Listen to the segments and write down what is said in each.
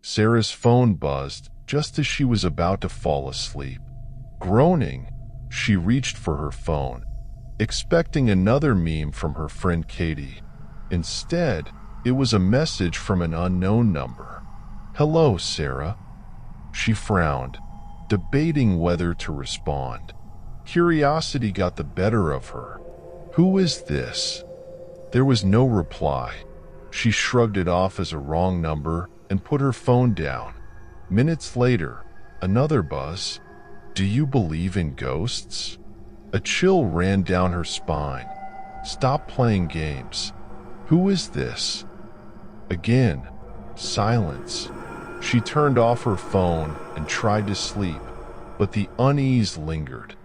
Sarah's phone buzzed just as she was about to fall asleep. Groaning, she reached for her phone, expecting another meme from her friend Katie. Instead, it was a message from an unknown number. "Hello, Sarah." She frowned, debating whether to respond. Curiosity got the better of her. "Who is this?" There was no reply. She shrugged it off as a wrong number and put her phone down. Minutes later, another buzz. "Do you believe in ghosts?" A chill ran down her spine. "Stop playing games." "Who is this?" Again, silence. She turned off her phone and tried to sleep, but the unease lingered.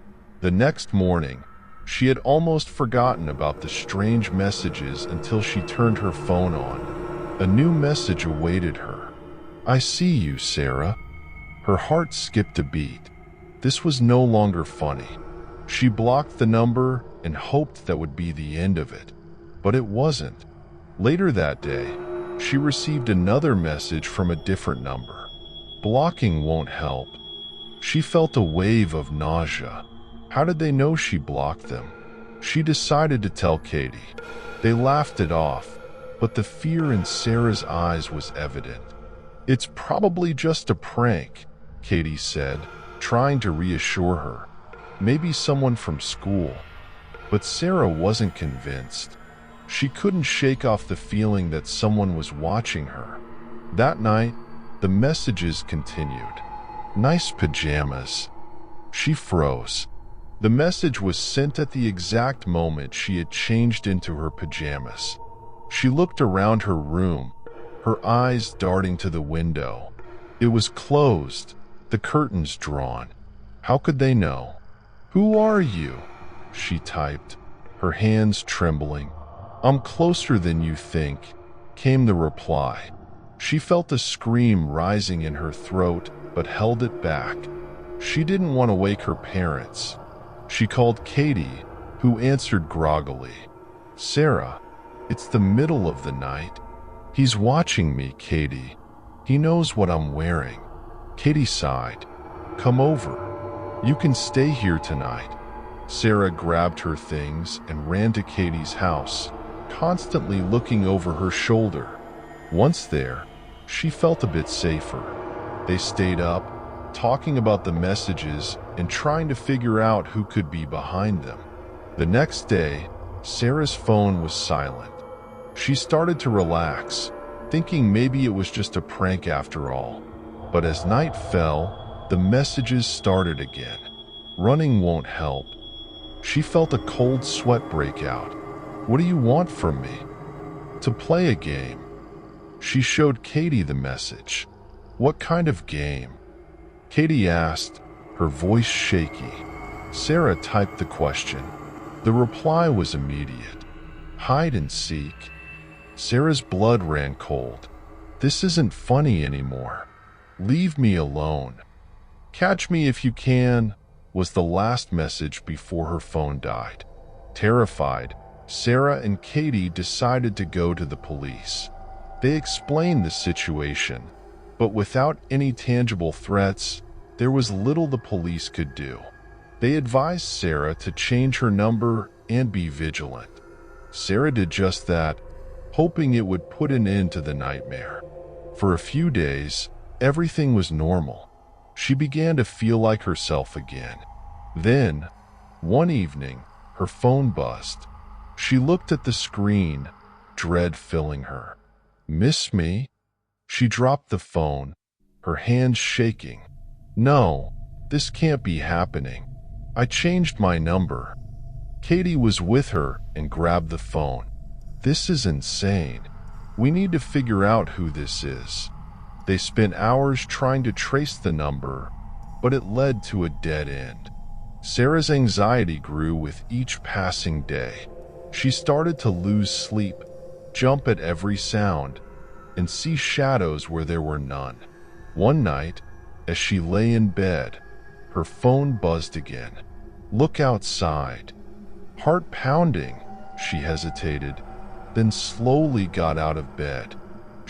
The next morning, she had almost forgotten about the strange messages until she turned her phone on. A new message awaited her. "I see you, Sarah." Her heart skipped a beat. This was no longer funny. She blocked the number and hoped that would be the end of it, but it wasn't. Later that day, she received another message from a different number. Blocking won't help. She felt a wave of nausea. How did they know she blocked them? She decided to tell Katie. They laughed it off, but the fear in Sarah's eyes was evident. "It's probably just a prank," Katie said, trying to reassure her. "Maybe someone from school." But Sarah wasn't convinced. She couldn't shake off the feeling that someone was watching her. That night, the messages continued. "Nice pajamas." She froze. The message was sent at the exact moment she had changed into her pajamas. She looked around her room, her eyes darting to the window. It was closed, the curtains drawn. How could they know? "Who are you?" she typed, her hands trembling. "I'm closer than you think," came the reply. She felt a scream rising in her throat, but held it back. She didn't want to wake her parents. She called Katie, who answered groggily. "Sarah, it's the middle of the night." "He's watching me, Katie. He knows what I'm wearing." Katie sighed. "Come over. You can stay here tonight." Sarah grabbed her things and ran to Katie's house, constantly looking over her shoulder. Once there, she felt a bit safer. They stayed up, talking about the messages and trying to figure out who could be behind them. The next day, Sarah's phone was silent. She started to relax, thinking maybe it was just a prank after all. But as night fell, the messages started again. Running won't help. She felt a cold sweat break out. "What do you want from me?" "To play a game." She showed Katie the message. "What kind of game?" Katie asked, her voice shaky. Sarah typed the question. The reply was immediate. "Hide and seek." Sarah's blood ran cold. "This isn't funny anymore. Leave me alone." "Catch me if you can," was the last message before her phone died. Terrified, Sarah and Katie decided to go to the police. They explained the situation, but without any tangible threats, there was little the police could do. They advised Sarah to change her number and be vigilant. Sarah did just that, hoping it would put an end to the nightmare. For a few days, everything was normal. She began to feel like herself again. Then, one evening, her phone buzzed. She looked at the screen, dread filling her. "Miss me?" She dropped the phone, her hands shaking. "No, this can't be happening. I changed my number." Katie was with her and grabbed the phone. "This is insane. We need to figure out who this is." They spent hours trying to trace the number, but it led to a dead end. Sarah's anxiety grew with each passing day. She started to lose sleep, jump at every sound, and see shadows where there were none. One night, as she lay in bed, her phone buzzed again. "Look outside." Heart pounding, she hesitated, then slowly got out of bed.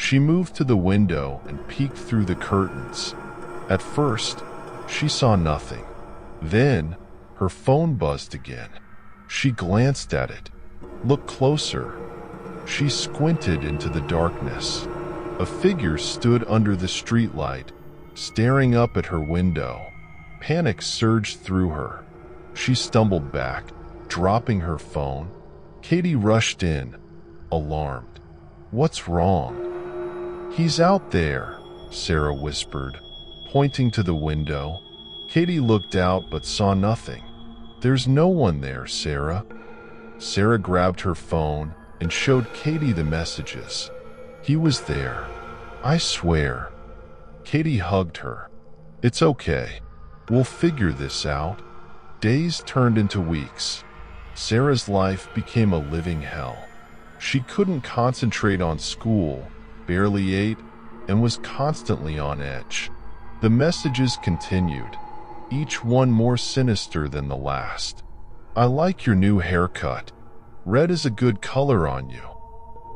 She moved to the window and peeked through the curtains. At first, she saw nothing. Then, her phone buzzed again. She glanced at it, looked closer. She squinted into the darkness. A figure stood under the streetlight, staring up at her window. Panic surged through her. She stumbled back, dropping her phone. Katie rushed in, alarmed. "What's wrong?" "He's out there," Sarah whispered, pointing to the window. Katie looked out but saw nothing. "There's no one there, Sarah." Sarah grabbed her phone and showed Katie the messages. "He was there. I swear." Katie hugged her. "It's okay. We'll figure this out." Days turned into weeks. Sarah's life became a living hell. She couldn't concentrate on school, barely ate, and was constantly on edge. The messages continued, each one more sinister than the last. "I like your new haircut. Red is a good color on you.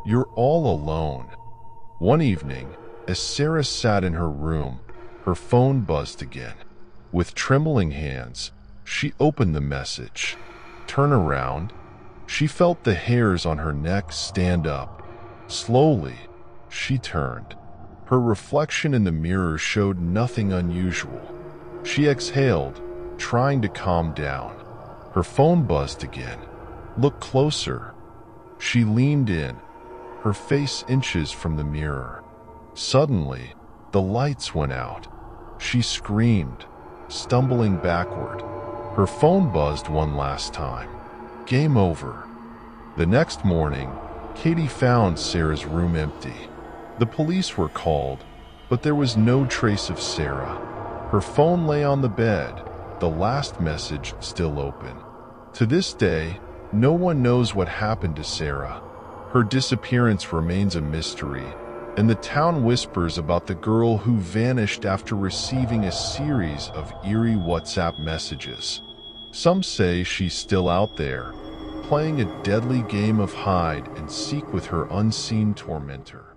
You're all alone." One evening, as Sarah sat in her room, her phone buzzed again. With trembling hands, she opened the message. "Turn around." She felt the hairs on her neck stand up. Slowly, she turned. Her reflection in the mirror showed nothing unusual. She exhaled, trying to calm down. Her phone buzzed again. "Look closer." She leaned in, her face inches from the mirror. Suddenly, the lights went out. She screamed, stumbling backward. Her phone buzzed one last time. Game over. The next morning, Katie found Sarah's room empty. The police were called, but there was no trace of Sarah. Her phone lay on the bed, the last message still open. To this day, no one knows what happened to Sarah. Her disappearance remains a mystery, and the town whispers about the girl who vanished after receiving a series of eerie WhatsApp messages. Some say she's still out there, playing a deadly game of hide and seek with her unseen tormentor.